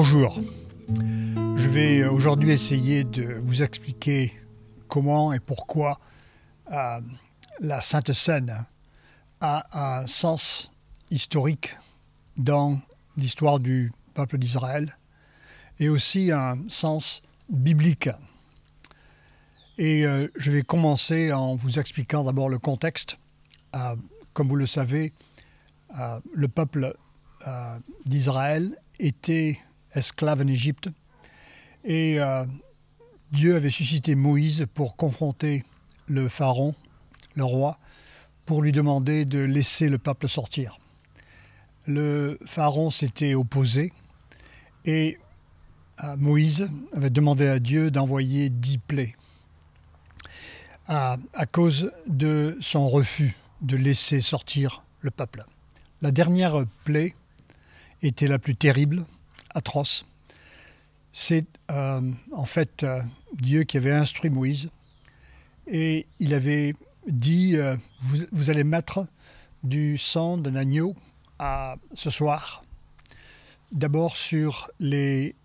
Bonjour, je vais aujourd'hui essayer de vous expliquer comment et pourquoi la Sainte Seine a un sens historique dans l'histoire du peuple d'Israël et aussi un sens biblique. Et je vais commencer en vous expliquant d'abord le contexte. Comme vous le savez, le peuple d'Israël était esclave en Égypte et Dieu avait suscité Moïse pour confronter le pharaon, le roi, pour lui demander de laisser le peuple sortir. Le pharaon s'était opposé et Moïse avait demandé à Dieu d'envoyer 10 plaies à cause de son refus de laisser sortir le peuple. La dernière plaie était la plus terrible, atroce. C'est en fait Dieu qui avait instruit Moïse et il avait dit vous allez mettre du sang d'un agneau ce soir, d'abord sur les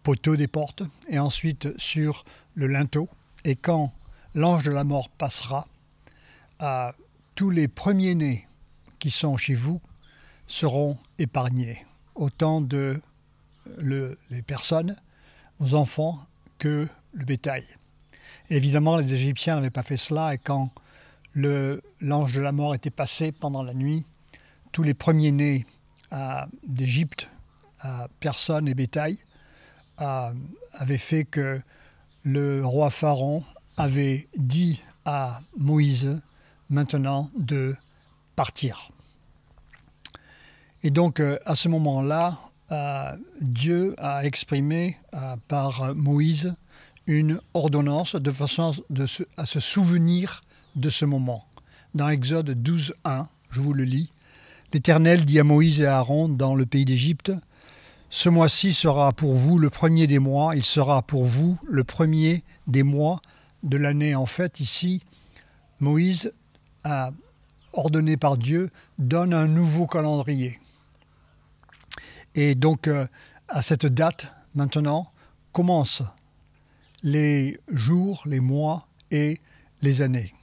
poteaux des portes et ensuite sur le linteau. Et quand l'ange de la mort passera, tous les premiers-nés qui sont chez vous seront épargnés, autant de les personnes, aux enfants, que le bétail. Et évidemment, les Égyptiens n'avaient pas fait cela, et quand l'ange de la mort était passé pendant la nuit, tous les premiers-nés d'Égypte, personnes et bétail, avaient fait que le roi Pharaon avait dit à Moïse maintenant de partir. Et donc, à ce moment-là, Dieu a exprimé par Moïse une ordonnance de façon à se souvenir de ce moment. Dans Exode 12, 1, je vous le lis, « L'Éternel dit à Moïse et à Aaron dans le pays d'Égypte, « Ce mois-ci sera pour vous le premier des mois, il sera pour vous le premier des mois de l'année. » En fait, ici, Moïse, ordonné par Dieu, donne un nouveau calendrier. Et donc, à cette date, maintenant, commencent les jours, les mois et les années.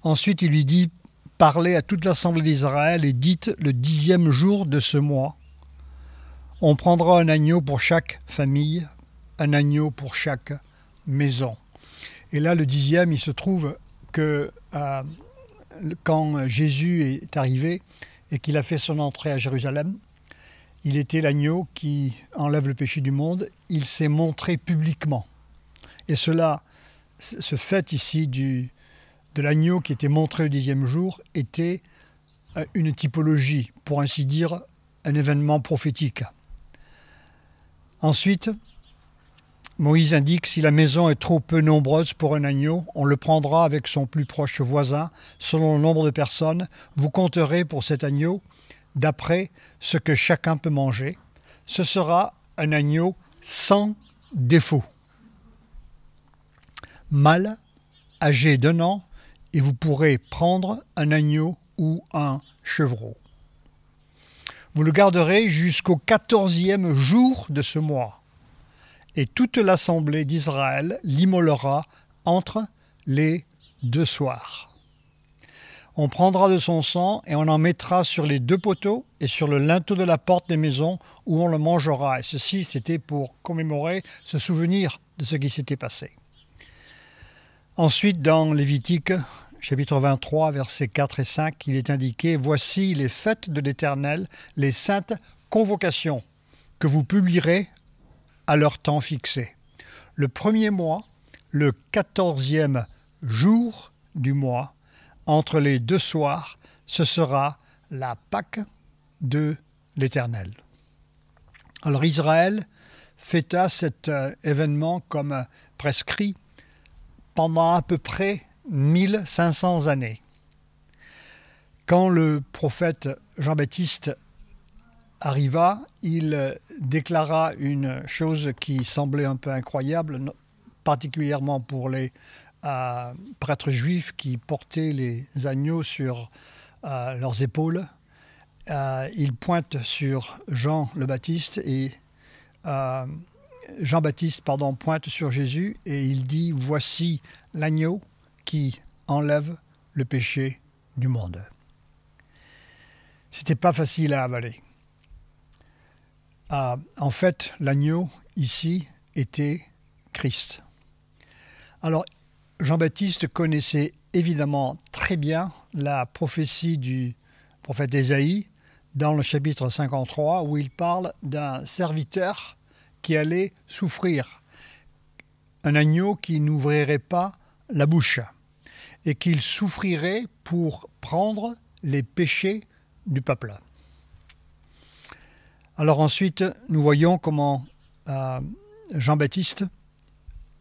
Ensuite, il lui dit, « Parlez à toute l'assemblée d'Israël et dites le 10e jour de ce mois. On prendra un agneau pour chaque famille, un agneau pour chaque maison. » Et là, le 10e, il se trouve que quand Jésus est arrivé et qu'il a fait son entrée à Jérusalem, il était l'agneau qui enlève le péché du monde. Il s'est montré publiquement. Et ce fait ici de l'agneau qui était montré le 10e jour était une typologie, pour ainsi dire, un événement prophétique. Ensuite, Moïse indique, si la maison est trop peu nombreuse pour un agneau, on le prendra avec son plus proche voisin, selon le nombre de personnes. Vous compterez pour cet agneau d'après ce que chacun peut manger. Ce sera un agneau sans défaut, mâle, âgé d'1 an, et vous pourrez prendre un agneau ou un chevreau. Vous le garderez jusqu'au 14e jour de ce mois, et toute l'assemblée d'Israël l'immolera entre les 2 soirs. On prendra de son sang et on en mettra sur les 2 poteaux et sur le linteau de la porte des maisons où on le mangera. Et ceci, c'était pour commémorer, se souvenir de ce qui s'était passé. Ensuite, dans Lévitique, chapitre 23, versets 4 et 5, il est indiqué « Voici les fêtes de l'Éternel, les saintes convocations que vous publierez à leur temps fixé. Le premier mois, le 14e jour du mois, entre les 2 soirs, ce sera la Pâque de l'Éternel. » Alors Israël fêta cet événement comme prescrit pendant à peu près 1500 années. Quand le prophète Jean-Baptiste arriva, il déclara une chose qui semblait un peu incroyable, particulièrement pour les prêtres juifs qui portaient les agneaux sur leurs épaules. Il pointe sur Jean le Baptiste et Jean-Baptiste pointe sur Jésus et il dit « Voici l'agneau qui enlève le péché du monde ». C'était pas facile à avaler. En fait, l'agneau, ici, était Christ. Alors, Jean-Baptiste connaissait évidemment très bien la prophétie du prophète Ésaïe dans le chapitre 53 où il parle d'un serviteur qui allait souffrir, un agneau qui n'ouvrirait pas la bouche et qu'il souffrirait pour prendre les péchés du peuple. Alors ensuite, nous voyons comment Jean-Baptiste,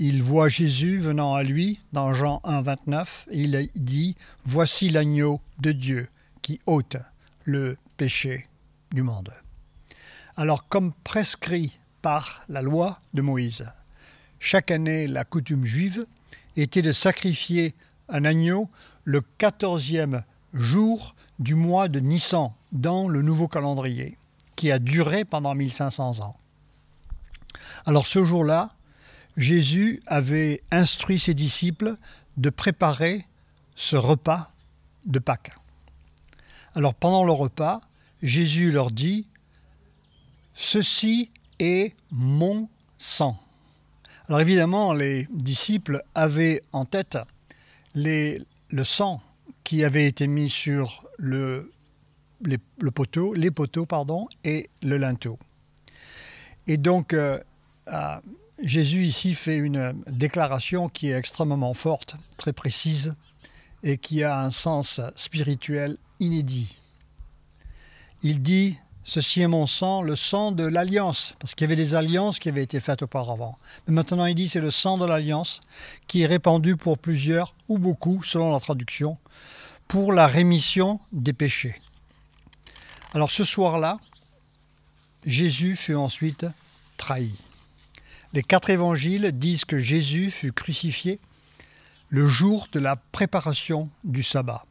il voit Jésus venant à lui dans Jean 1, 29, et il dit « Voici l'agneau de Dieu qui ôte le péché du monde ». Alors comme prescrit par la loi de Moïse, chaque année la coutume juive était de sacrifier un agneau le 14e jour du mois de Nissan dans le nouveau calendrier, qui a duré pendant 1500 ans. Alors ce jour-là, Jésus avait instruit ses disciples de préparer ce repas de Pâques. Alors pendant le repas, Jésus leur dit « Ceci est mon sang ». Alors évidemment, les disciples avaient en tête le sang qui avait été mis sur les poteaux et le linteau. Et donc, Jésus ici fait une déclaration qui est extrêmement forte, très précise, et qui a un sens spirituel inédit. Il dit « Ceci est mon sang, le sang de l'alliance », parce qu'il y avait des alliances qui avaient été faites auparavant. Mais maintenant, il dit « C'est le sang de l'alliance qui est répandu pour plusieurs, ou beaucoup, selon la traduction, pour la rémission des péchés. » Alors ce soir-là, Jésus fut ensuite trahi. Les 4 évangiles disent que Jésus fut crucifié le jour de la préparation du sabbat.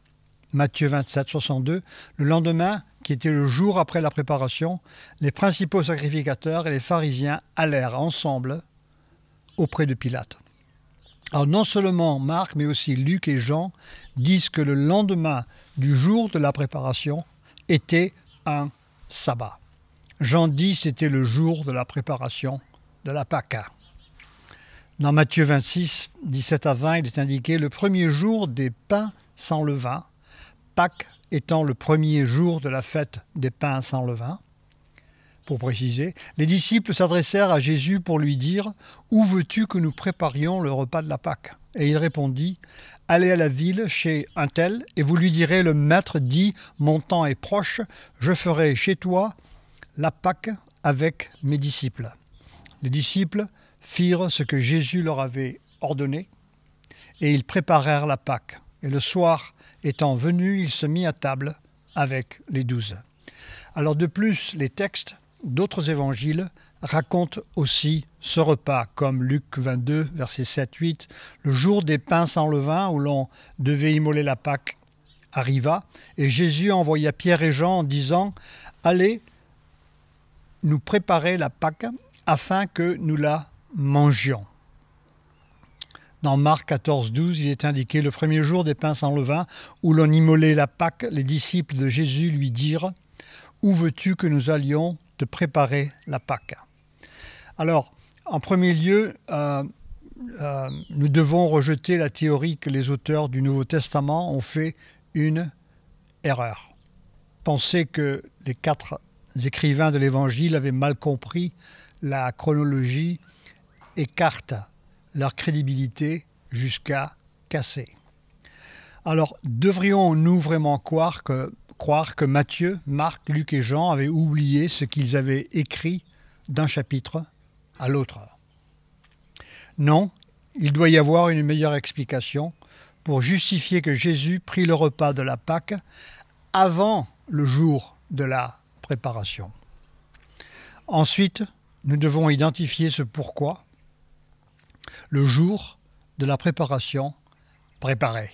Matthieu 27, 62, le lendemain, qui était le jour après la préparation, les principaux sacrificateurs et les pharisiens allèrent ensemble auprès de Pilate. Alors non seulement Marc, mais aussi Luc et Jean disent que le lendemain du jour de la préparation était un sabbat. Jean dit que c'était le jour de la préparation de la Pâque. Dans Matthieu 26, 17 à 20, il est indiqué « Le premier jour des pains sans levain », Pâques étant le premier jour de la fête des pains sans levain. Pour préciser, les disciples s'adressèrent à Jésus pour lui dire « Où veux-tu que nous préparions le repas de la Pâque ?» Et il répondit « Allez à la ville chez un tel, et vous lui direz, le maître dit, mon temps est proche, je ferai chez toi la Pâque avec mes disciples. » Les disciples firent ce que Jésus leur avait ordonné, et ils préparèrent la Pâque. Et le soir étant venu, il se mit à table avec les 12. Alors de plus, les textes d'autres évangiles racontent aussi ce repas, comme Luc 22, versets 7-8, le jour des pains sans levain où l'on devait immoler la Pâque arriva, et Jésus envoya Pierre et Jean en disant « Allez nous préparer la Pâque afin que nous la mangions. » Dans Marc 14, 12, il est indiqué « Le premier jour des pains sans levain, où l'on immolait la Pâque, les disciples de Jésus lui dirent « Où veux-tu que nous allions te préparer la Pâque ?» Alors, en premier lieu, nous devons rejeter la théorie que les auteurs du Nouveau Testament ont fait une erreur. Penser que les 4 écrivains de l'Évangile avaient mal compris la chronologie écarte leur crédibilité jusqu'à casser. Alors, devrions-nous vraiment croire que Matthieu, Marc, Luc et Jean avaient oublié ce qu'ils avaient écrit d'un chapitre à l'autre? Non, il doit y avoir une meilleure explication pour justifier que Jésus prit le repas de la Pâque avant le jour de la préparation. Ensuite, nous devons identifier ce pourquoi le jour de la préparation préparé.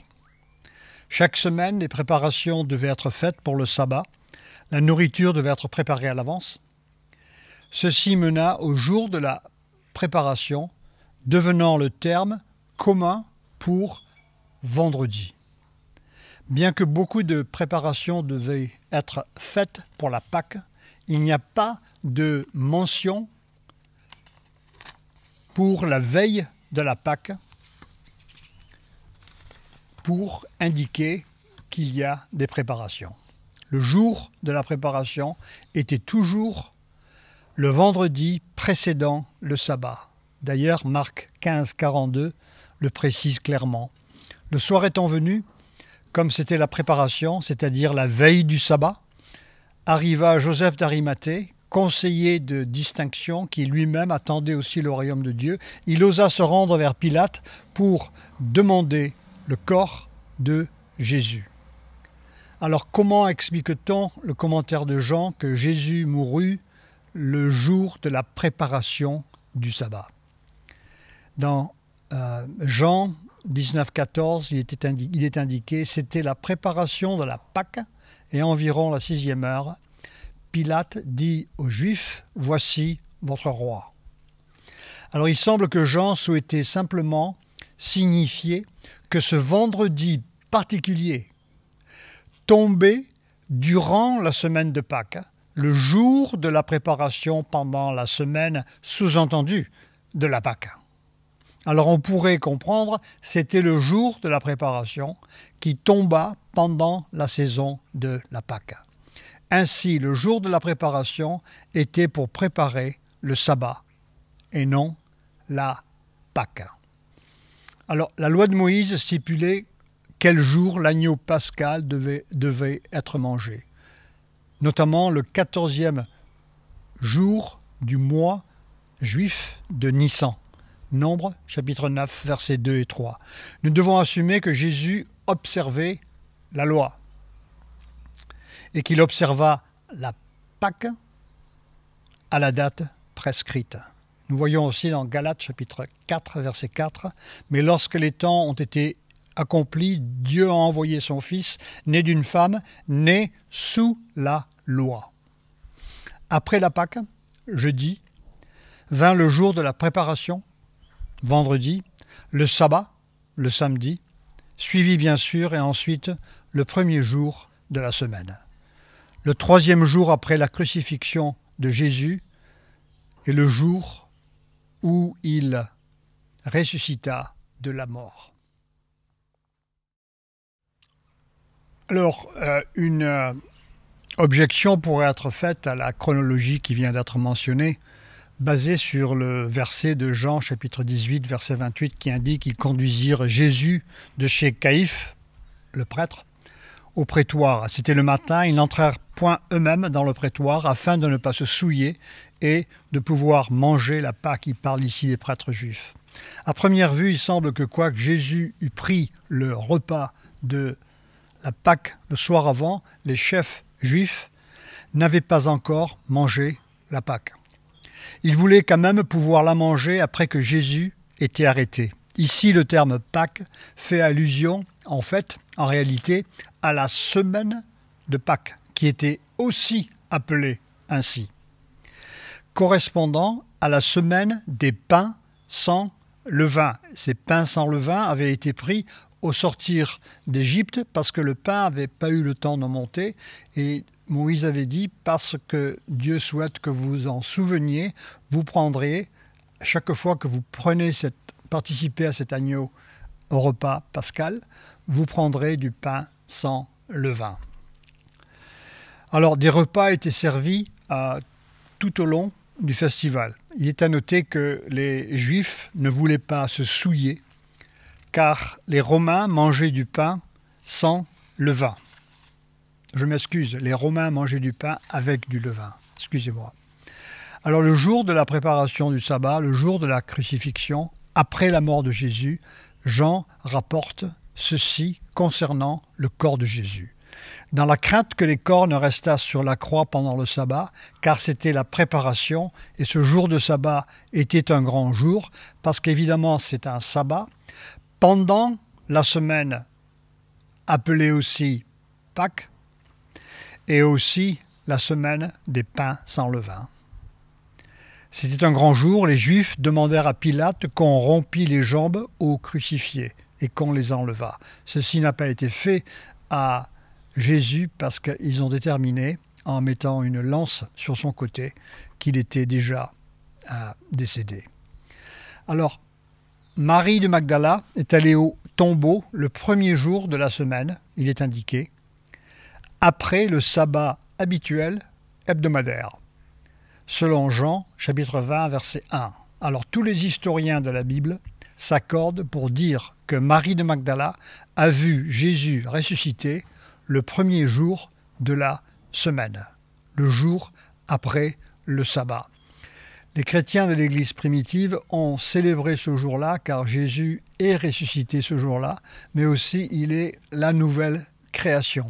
Chaque semaine, les préparations devaient être faites pour le sabbat. La nourriture devait être préparée à l'avance. Ceci mena au jour de la préparation, devenant le terme commun pour vendredi. Bien que beaucoup de préparations devaient être faites pour la Pâque, il n'y a pas de mention pour la veille de la Pâque pour indiquer qu'il y a des préparations. Le jour de la préparation était toujours le vendredi précédant le sabbat. D'ailleurs, Marc 15, 42 le précise clairement. Le soir étant venu, comme c'était la préparation, c'est-à-dire la veille du sabbat, arriva Joseph d'Arimathée, conseiller de distinction qui lui-même attendait aussi le royaume de Dieu. Il osa se rendre vers Pilate pour demander le corps de Jésus. Alors comment explique-t-on le commentaire de Jean que Jésus mourut le jour de la préparation du sabbat? Dans Jean 19, 14, il est indiqué « C'était la préparation de la Pâque et environ la 6e heure. Pilate dit aux Juifs « Voici votre roi ». Alors il semble que Jean souhaitait simplement signifier que ce vendredi particulier tombait durant la semaine de Pâques, le jour de la préparation pendant la semaine sous-entendue de la Pâque. Alors on pourrait comprendre, c'était le jour de la préparation qui tomba pendant la saison de la Pâque. Ainsi, le jour de la préparation était pour préparer le sabbat et non la Pâque. Alors la loi de Moïse stipulait quel jour l'agneau pascal devait être mangé, notamment le 14e jour du mois juif de Nissan. Nombre, chapitre 9, versets 2 et 3. Nous devons assumer que Jésus observait la loi et qu'il observa la Pâque à la date prescrite. Nous voyons aussi dans Galates, chapitre 4, verset 4, « Mais lorsque les temps ont été accomplis, Dieu a envoyé son Fils, né d'une femme, né sous la loi. » Après la Pâque, jeudi, vint le jour de la préparation, vendredi, le sabbat, le samedi, suivi bien sûr, et ensuite le premier jour de la semaine. Le 3e jour après la crucifixion de Jésus est le jour où il ressuscita de la mort. Alors, une objection pourrait être faite à la chronologie qui vient d'être mentionnée, basée sur le verset de Jean, chapitre 18, verset 28, qui indique qu'ils conduisirent Jésus de chez Caïphe, le prêtre, au prétoire. C'était le matin, ils n'entrèrent point eux-mêmes dans le prétoire afin de ne pas se souiller et de pouvoir manger la Pâque. Il parle ici des prêtres juifs. À première vue, il semble que quoique Jésus eût pris le repas de la Pâque le soir avant, les chefs juifs n'avaient pas encore mangé la Pâque. Ils voulaient quand même pouvoir la manger après que Jésus était arrêté. Ici, le terme Pâques fait allusion, en réalité, à la semaine de Pâques, qui était aussi appelée ainsi, correspondant à la semaine des pains sans levain. Ces pains sans levain avaient été pris au sortir d'Égypte parce que le pain n'avait pas eu le temps de monter, et Moïse avait dit, parce que Dieu souhaite que vous vous en souveniez, vous prendrez, chaque fois que vous participez à cet agneau au repas pascal, vous prendrez du pain sans levain. Alors, des repas étaient servis tout au long du festival. Il est à noter que les Juifs ne voulaient pas se souiller, car les Romains mangeaient du pain sans levain. Je m'excuse, les Romains mangeaient du pain avec du levain. Excusez-moi. Alors le jour de la préparation du sabbat, le jour de la crucifixion, après la mort de Jésus, Jean rapporte ceci concernant le corps de Jésus. Dans la crainte que les corps ne restassent sur la croix pendant le sabbat, car c'était la préparation, et ce jour de sabbat était un grand jour, parce qu'évidemment c'est un sabbat, pendant la semaine appelée aussi Pâques, et aussi la semaine des pains sans levain. C'était un grand jour, les Juifs demandèrent à Pilate qu'on rompît les jambes aux crucifiés et qu'on les enlevât. Ceci n'a pas été fait à Jésus parce qu'ils ont déterminé, en mettant une lance sur son côté, qu'il était déjà décédé. Alors, Marie de Magdala est allée au tombeau le premier jour de la semaine, il est indiqué, après le sabbat habituel hebdomadaire, selon Jean, chapitre 20, verset 1. Alors, tous les historiens de la Bible s'accordent pour dire que Marie de Magdala a vu Jésus ressuscité le premier jour de la semaine, le jour après le sabbat. Les chrétiens de l'Église primitive ont célébré ce jour-là car Jésus est ressuscité ce jour-là, mais aussi il est la nouvelle création.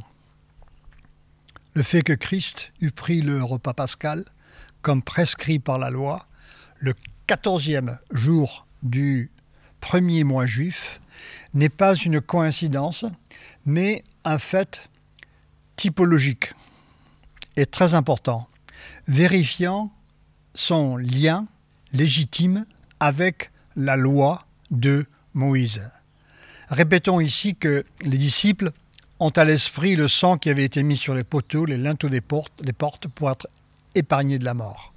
Le fait que Christ eût pris le repas pascal, comme prescrit par la loi, le 14e jour du premier mois juif, n'est pas une coïncidence, mais un fait typologique et très important, vérifiant son lien légitime avec la loi de Moïse. Répétons ici que les disciples ont à l'esprit le sang qui avait été mis sur les poteaux, les linteaux des portes pour être épargnés de la mort.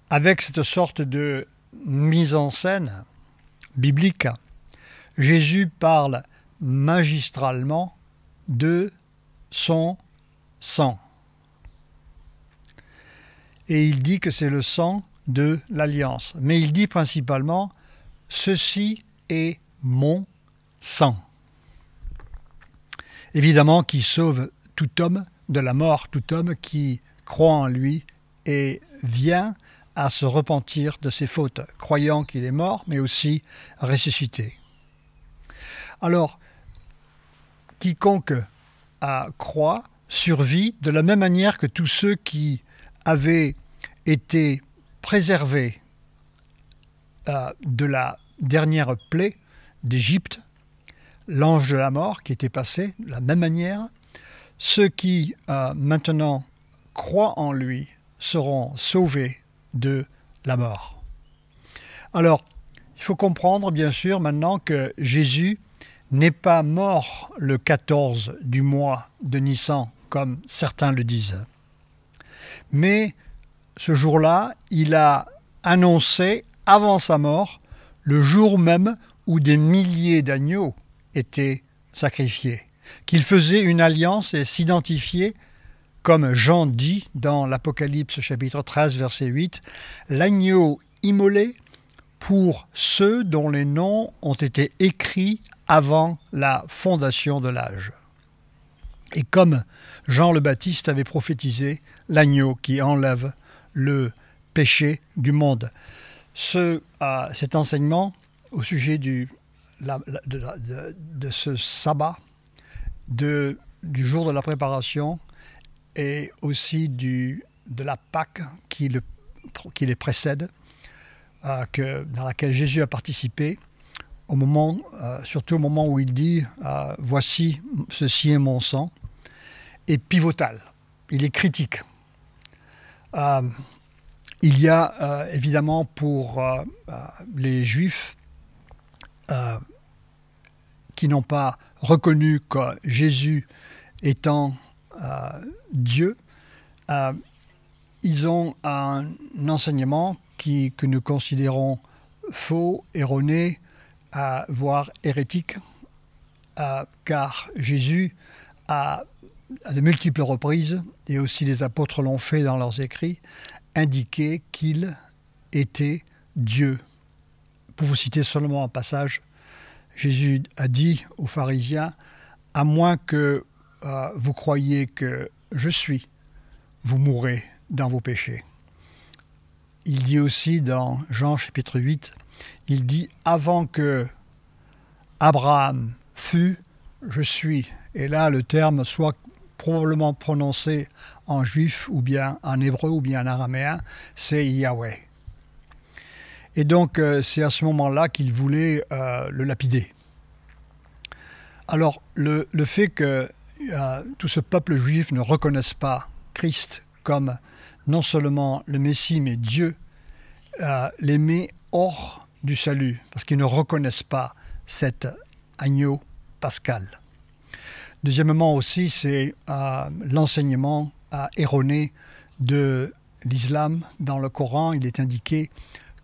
Avec cette sorte de mise en scène biblique, Jésus parle magistralement de son sang. Et il dit que c'est le sang de l'Alliance. Mais il dit principalement « Ceci est mon sang ». Évidemment, qui sauve tout homme de la mort, tout homme qui croit en lui et vient à se repentir de ses fautes, croyant qu'il est mort, mais aussi ressuscité. Alors, quiconque croit survit de la même manière que tous ceux qui avaient été préservés de la dernière plaie d'Égypte, l'ange de la mort qui était passé de la même manière. Ceux qui maintenant croient en lui seront sauvés de la mort. Alors, il faut comprendre bien sûr maintenant que Jésus n'est pas mort le 14 du mois de Nissan, comme certains le disent. Mais ce jour-là, il a annoncé avant sa mort le jour même où des milliers d'agneaux étaient sacrifiés, qu'il faisait une alliance et s'identifiait, comme Jean dit dans l'Apocalypse chapitre 13 verset 8, l'agneau immolé pour ceux dont les noms ont été écrits avant la fondation de l'âge. Et comme Jean le Baptiste avait prophétisé, l'agneau qui enlève le péché du monde. Cet enseignement au sujet de ce sabbat, du jour de la préparation et aussi de la Pâque qui les précède, dans laquelle Jésus a participé, surtout au moment où il dit « Voici, ceci est mon sang », est pivotal, il est critique. Il y a évidemment pour les Juifs qui n'ont pas reconnu que Jésus étant Dieu, ils ont un enseignement que nous considérons faux, erroné, voire hérétique, car Jésus a de multiples reprises, et aussi les apôtres l'ont fait dans leurs écrits, indiqué qu'il était Dieu. Pour vous citer seulement un passage, Jésus a dit aux pharisiens, « À moins que vous croyiez que je suis, vous mourrez dans vos péchés. » Il dit aussi dans Jean chapitre 8, il dit « Avant que Abraham fût, je suis ». Et là, le terme soit probablement prononcé en juif ou bien en hébreu ou bien en araméen, c'est Yahweh. Et donc, c'est à ce moment-là qu'il voulait le lapider. Alors, le fait que tout ce peuple juif ne reconnaisse pas Christ comme non seulement le Messie, mais Dieu, les met hors du salut, parce qu'ils ne reconnaissent pas cet agneau pascal. Deuxièmement aussi, c'est l'enseignement erroné de l'islam. Dans le Coran, il est indiqué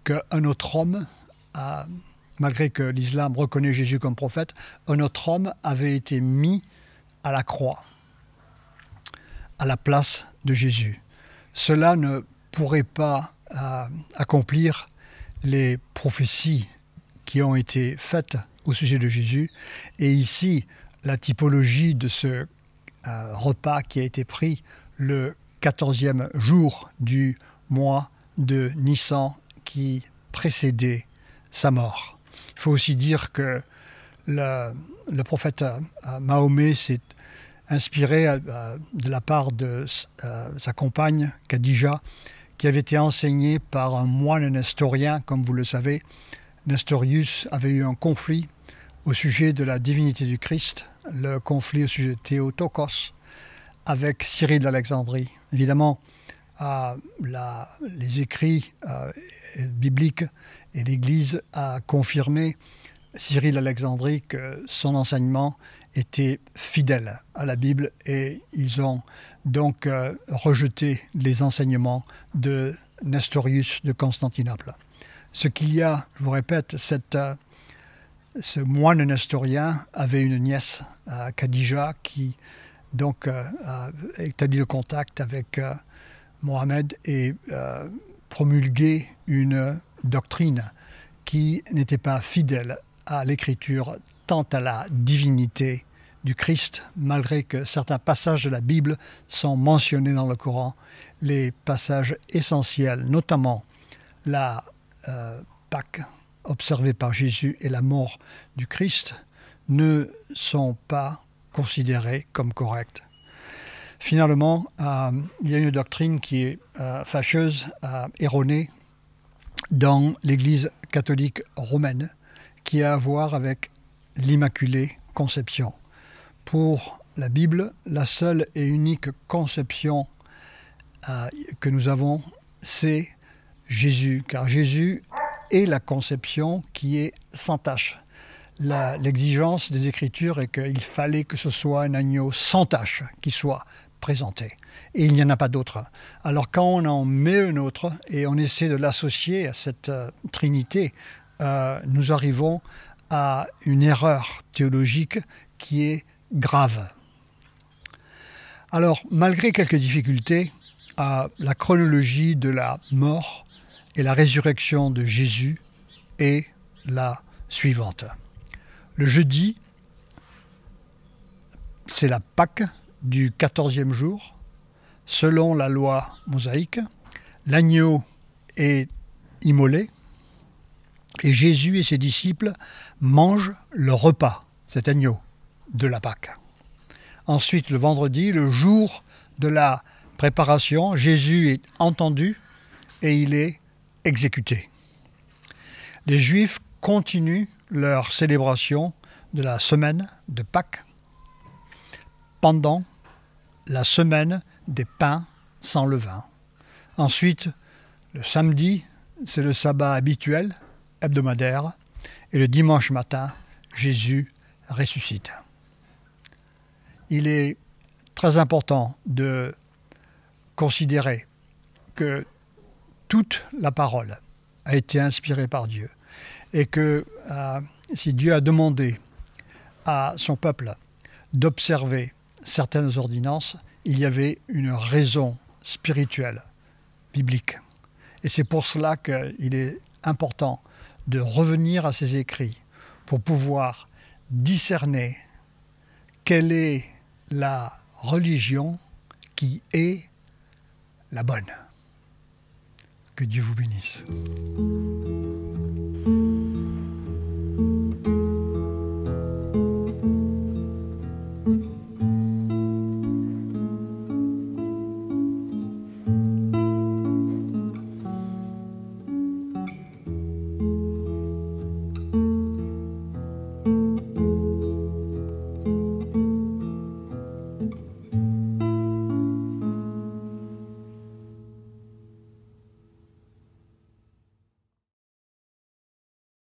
qu'un autre homme, malgré que l'islam reconnaît Jésus comme prophète, un autre homme avait été mis à la croix, à la place de Jésus. Cela ne pourrait pas accomplir les prophéties qui ont été faites au sujet de Jésus. Et ici, la typologie de ce repas qui a été pris le 14e jour du mois de Nissan qui précédait sa mort. Il faut aussi dire que le prophète Mahomet s'est inspiré de la part de sa compagne Khadija, qui avait été enseignée par un moine nestorien. Comme vous le savez, Nestorius avait eu un conflit au sujet de la divinité du Christ, le conflit au sujet de Théotokos avec Cyril d'Alexandrie. Évidemment, les écrits bibliques et l'Église a confirmé Cyril d'Alexandrie que son enseignement était fidèle à la Bible, et ils ont donc rejeté les enseignements de Nestorius de Constantinople. Ce qu'il y a, je vous répète, ce moine nestorien avait une nièce, Khadija, qui donc a établi le contact avec Mohammed et promulgué une doctrine qui n'était pas fidèle à l'écriture, tant à la divinité du Christ, malgré que certains passages de la Bible sont mentionnés dans le Coran, les passages essentiels, notamment la Pâque observée par Jésus et la mort du Christ, ne sont pas considérés comme corrects. Finalement, il y a une doctrine qui est fâcheuse, erronée, dans l'Église catholique romaine, qui a à voir avec l'Immaculée Conception. Pour la Bible, la seule et unique conception que nous avons, c'est Jésus, car Jésus est la conception qui est sans tache. L'exigence des Écritures est qu'il fallait que ce soit un agneau sans tache qui soit présenté. Et il n'y en a pas d'autre. Alors quand on en met un autre et on essaie de l'associer à cette Trinité, nous arrivons à une erreur théologique qui est grave. Alors, malgré quelques difficultés, la chronologie de la mort et la résurrection de Jésus est la suivante. Le jeudi, c'est la Pâque du 14e jour. Selon la loi mosaïque, l'agneau est immolé et Jésus et ses disciples mangent le repas, cet agneau, de la Pâque. Ensuite, le vendredi, le jour de la préparation, Jésus est entendu et il est exécuté. Les Juifs continuent leur célébration de la semaine de Pâques pendant la semaine des pains sans levain. Ensuite, le samedi, c'est le sabbat habituel, hebdomadaire, et le dimanche matin, Jésus ressuscite. Il est très important de considérer que toute la parole a été inspirée par Dieu et que si Dieu a demandé à son peuple d'observer certaines ordonnances, il y avait une raison spirituelle, biblique. Et c'est pour cela qu'il est important de revenir à ces écrits pour pouvoir discerner quelle est la religion qui est la bonne. Que Dieu vous bénisse.